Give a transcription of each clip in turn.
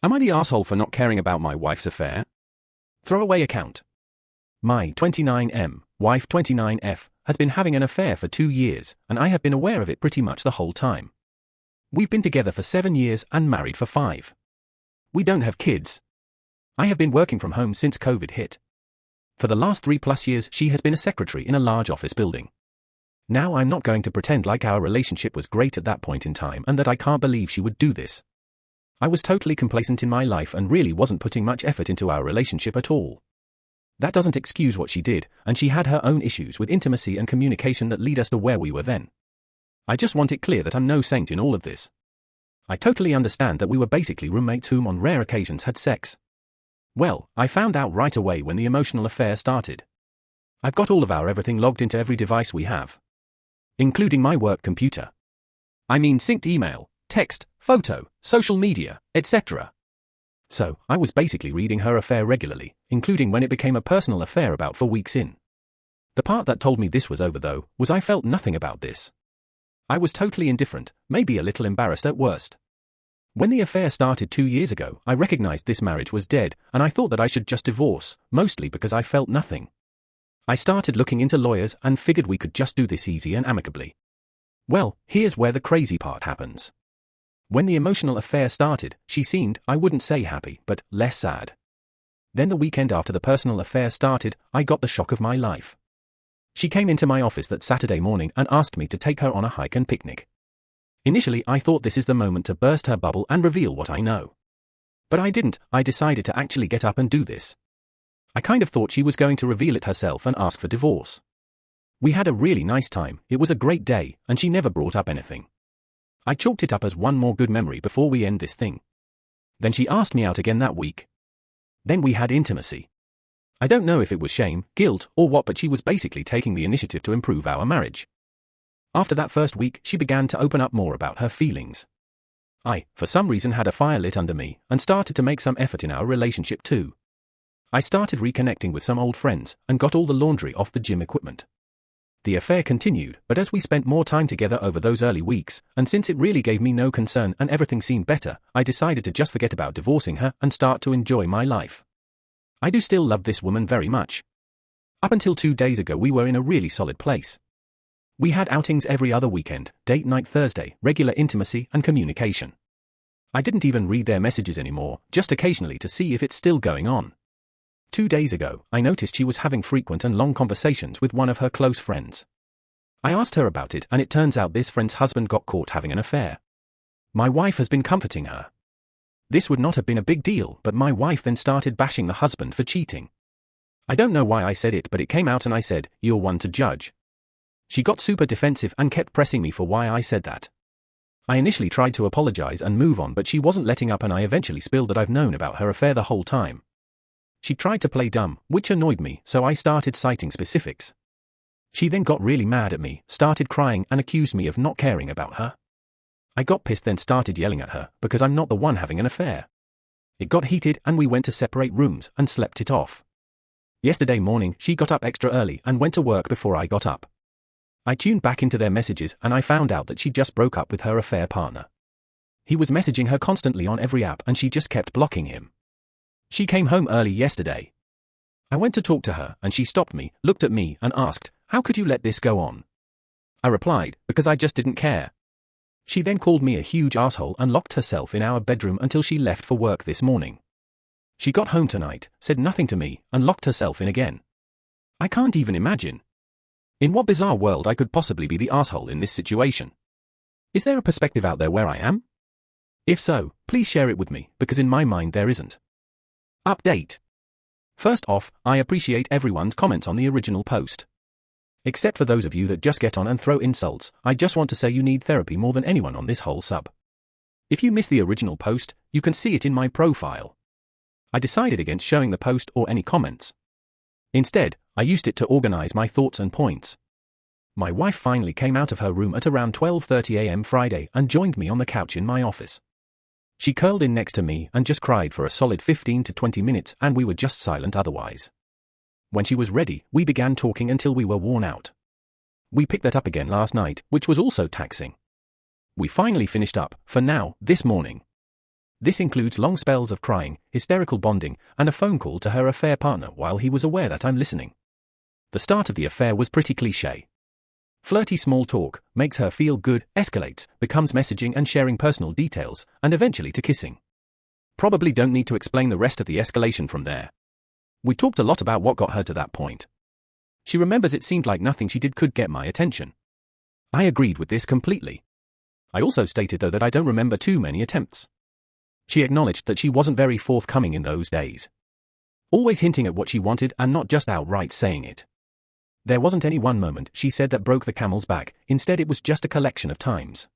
Am I the asshole for not caring about my wife's affair? Throwaway account. My 29M, wife 29F, has been having an affair for 2 years, and I have been aware of it pretty much the whole time. We've been together for 7 years and married for 5. We don't have kids. I have been working from home since COVID hit. For the last 3+ years she has been a secretary in a large office building. Now I'm not going to pretend like our relationship was great at that point in time and that I can't believe she would do this. I was totally complacent in my life and really wasn't putting much effort into our relationship at all. That doesn't excuse what she did, and she had her own issues with intimacy and communication that lead us to where we were then. I just want it clear that I'm no saint in all of this. I totally understand that we were basically roommates whom on rare occasions had sex. Well, I found out right away when the emotional affair started. I've got all of our everything logged into every device we have, including my work computer. I mean synced email, text, photo, social media, etc. So, I was basically reading her affair regularly, including when it became a personal affair about 4 weeks in. The part that told me this was over though, was I felt nothing about this. I was totally indifferent, maybe a little embarrassed at worst. When the affair started 2 years ago, I recognized this marriage was dead, and I thought that I should just divorce, mostly because I felt nothing. I started looking into lawyers and figured we could just do this easy and amicably. Well, here's where the crazy part happens. When the emotional affair started, she seemed, I wouldn't say happy, but less sad. Then the weekend after the personal affair started, I got the shock of my life. She came into my office that Saturday morning and asked me to take her on a hike and picnic. Initially, I thought this is the moment to burst her bubble and reveal what I know. But I didn't. I decided to actually get up and do this. I kind of thought she was going to reveal it herself and ask for divorce. We had a really nice time, it was a great day, and she never brought up anything. I chalked it up as one more good memory before we end this thing. Then she asked me out again that week. Then we had intimacy. I don't know if it was shame, guilt, or what, but she was basically taking the initiative to improve our marriage. After that first week, she began to open up more about her feelings. I, for some reason, had a fire lit under me and started to make some effort in our relationship too. I started reconnecting with some old friends and got all the laundry off the gym equipment. The affair continued, but as we spent more time together over those early weeks, and since it really gave me no concern and everything seemed better, I decided to just forget about divorcing her and start to enjoy my life. I do still love this woman very much. Up until 2 days ago we were in a really solid place. We had outings every other weekend, date night Thursday, regular intimacy and communication. I didn't even read their messages anymore, just occasionally to see if it's still going on. 2 days ago, I noticed she was having frequent and long conversations with one of her close friends. I asked her about it, and it turns out this friend's husband got caught having an affair. My wife has been comforting her. This would not have been a big deal, but my wife then started bashing the husband for cheating. I don't know why I said it, but it came out and I said, "You're one to judge." She got super defensive and kept pressing me for why I said that. I initially tried to apologize and move on, but she wasn't letting up, and I eventually spilled that I've known about her affair the whole time. She tried to play dumb, which annoyed me, so I started citing specifics. She then got really mad at me, started crying and accused me of not caring about her. I got pissed, then started yelling at her because I'm not the one having an affair. It got heated and we went to separate rooms and slept it off. Yesterday morning she got up extra early and went to work before I got up. I tuned back into their messages and I found out that she just broke up with her affair partner. He was messaging her constantly on every app and she just kept blocking him. She came home early yesterday. I went to talk to her and she stopped me, looked at me and asked, "How could you let this go on?" I replied, "Because I just didn't care." She then called me a huge asshole and locked herself in our bedroom until she left for work this morning. She got home tonight, said nothing to me, and locked herself in again. I can't even imagine. In what bizarre world I could possibly be the asshole in this situation? Is there a perspective out there where I am? If so, please share it with me, because in my mind there isn't. Update. First off, I appreciate everyone's comments on the original post. Except for those of you that just get on and throw insults, I just want to say you need therapy more than anyone on this whole sub. If you missed the original post, you can see it in my profile. I decided against showing the post or any comments. Instead, I used it to organize my thoughts and points. My wife finally came out of her room at around 12:30 a.m. Friday and joined me on the couch in my office. She curled in next to me and just cried for a solid 15 to 20 minutes, and we were just silent otherwise. When she was ready, we began talking until we were worn out. We picked that up again last night, which was also taxing. We finally finished up, for now, this morning. This includes long spells of crying, hysterical bonding, and a phone call to her affair partner while he was aware that I'm listening. The start of the affair was pretty cliché. Flirty small talk, makes her feel good, escalates, becomes messaging and sharing personal details, and eventually to kissing. Probably don't need to explain the rest of the escalation from there. We talked a lot about what got her to that point. She remembers it seemed like nothing she did could get my attention. I agreed with this completely. I also stated though that I don't remember too many attempts. She acknowledged that she wasn't very forthcoming in those days. Always hinting at what she wanted and not just outright saying it. There wasn't any one moment, she said, that broke the camel's back, instead it was just a collection of times.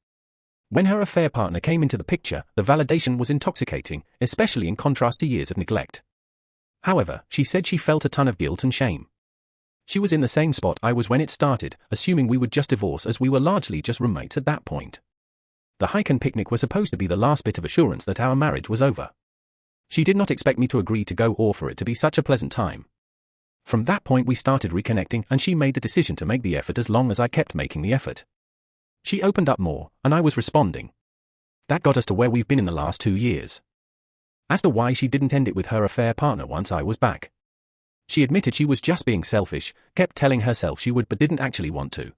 When her affair partner came into the picture, the validation was intoxicating, especially in contrast to years of neglect. However, she said she felt a ton of guilt and shame. She was in the same spot I was when it started, assuming we would just divorce as we were largely just roommates at that point. The hike and picnic were supposed to be the last bit of assurance that our marriage was over. She did not expect me to agree to go or for it to be such a pleasant time. From that point we started reconnecting and she made the decision to make the effort as long as I kept making the effort. She opened up more, and I was responding. That got us to where we've been in the last 2 years. As to why she didn't end it with her affair partner once I was back. She admitted she was just being selfish, kept telling herself she would but didn't actually want to.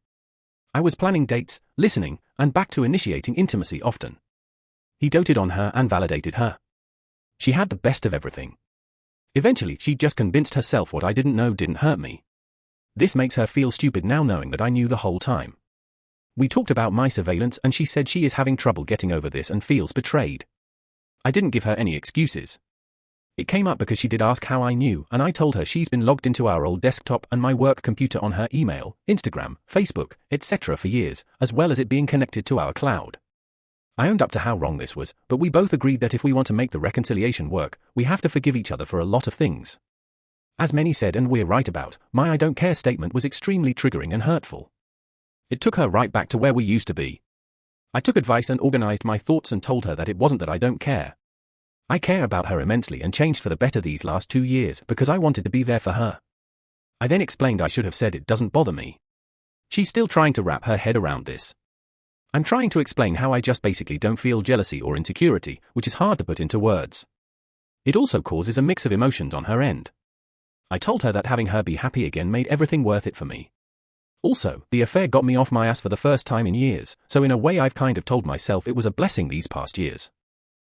I was planning dates, listening, and back to initiating intimacy often. He doted on her and validated her. She had the best of everything. Eventually, she just convinced herself what I didn't know didn't hurt me. This makes her feel stupid now knowing that I knew the whole time. We talked about my surveillance and she said she is having trouble getting over this and feels betrayed. I didn't give her any excuses. It came up because she did ask how I knew, and I told her she's been logged into our old desktop and my work computer on her email, Instagram, Facebook, etc. for years, as well as it being connected to our cloud. I owned up to how wrong this was, but we both agreed that if we want to make the reconciliation work, we have to forgive each other for a lot of things. As many said, and we're right about, my I don't care statement was extremely triggering and hurtful. It took her right back to where we used to be. I took advice and organized my thoughts and told her that it wasn't that I don't care. I care about her immensely and changed for the better these last 2 years because I wanted to be there for her. I then explained I should have said it doesn't bother me. She's still trying to wrap her head around this. I'm trying to explain how I just basically don't feel jealousy or insecurity, which is hard to put into words. It also causes a mix of emotions on her end. I told her that having her be happy again made everything worth it for me. Also, the affair got me off my ass for the first time in years, so in a way I've kind of told myself it was a blessing these past years.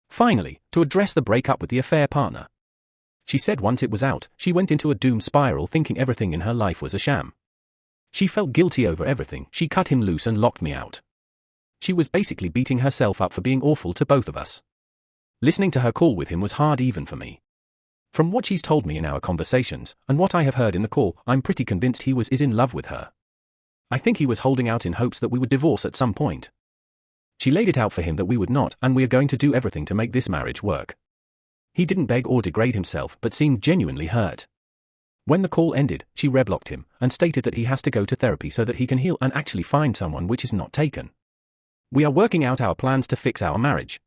Finally, to address the breakup with the affair partner. She said once it was out, she went into a doom spiral thinking everything in her life was a sham. She felt guilty over everything, she cut him loose and locked me out. She was basically beating herself up for being awful to both of us. Listening to her call with him was hard even for me. From what she's told me in our conversations, and what I have heard in the call, I'm pretty convinced he is in love with her. I think he was holding out in hopes that we would divorce at some point. She laid it out for him that we would not, and we are going to do everything to make this marriage work. He didn't beg or degrade himself, but seemed genuinely hurt. When the call ended, she reblocked him, and stated that he has to go to therapy so that he can heal and actually find someone which is not taken. We are working out our plans to fix our marriage.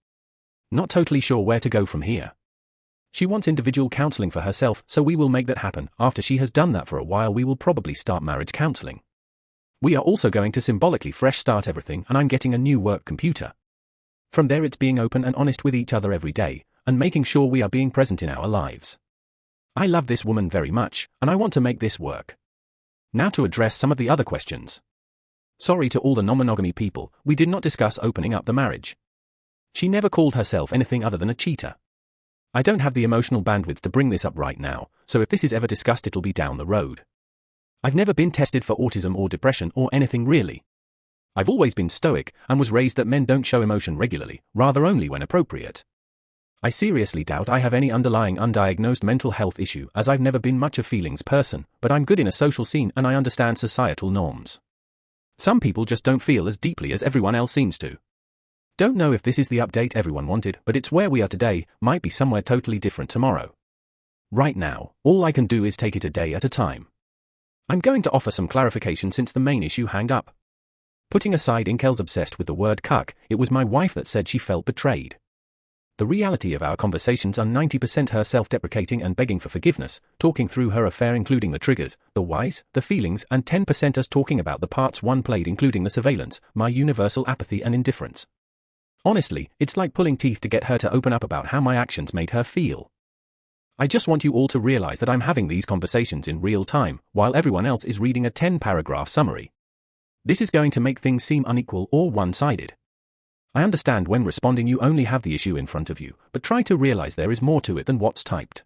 Not totally sure where to go from here. She wants individual counseling for herself, so we will make that happen. After she has done that for a while, we will probably start marriage counseling. We are also going to symbolically fresh start everything, and I'm getting a new work computer. From there it's being open and honest with each other every day, and making sure we are being present in our lives. I love this woman very much, and I want to make this work. Now to address some of the other questions. Sorry to all the non-monogamy people, we did not discuss opening up the marriage. She never called herself anything other than a cheater. I don't have the emotional bandwidth to bring this up right now, so if this is ever discussed it'll be down the road. I've never been tested for autism or depression or anything really. I've always been stoic and was raised that men don't show emotion regularly, rather only when appropriate. I seriously doubt I have any underlying undiagnosed mental health issue as I've never been much a feelings person, but I'm good in a social scene and I understand societal norms. Some people just don't feel as deeply as everyone else seems to. Don't know if this is the update everyone wanted, but it's where we are today, might be somewhere totally different tomorrow. Right now, all I can do is take it a day at a time. I'm going to offer some clarification since the main issue hanged up. Putting aside Inkel's obsessed with the word cuck, it was my wife that said she felt betrayed. The reality of our conversations are 90% her self-deprecating and begging for forgiveness, talking through her affair including the triggers, the whys, the feelings, and 10% us talking about the parts one played including the surveillance, my universal apathy and indifference. Honestly, it's like pulling teeth to get her to open up about how my actions made her feel. I just want you all to realize that I'm having these conversations in real time, while everyone else is reading a 10-paragraph summary. This is going to make things seem unequal or one-sided. I understand when responding you only have the issue in front of you, but try to realize there is more to it than what's typed.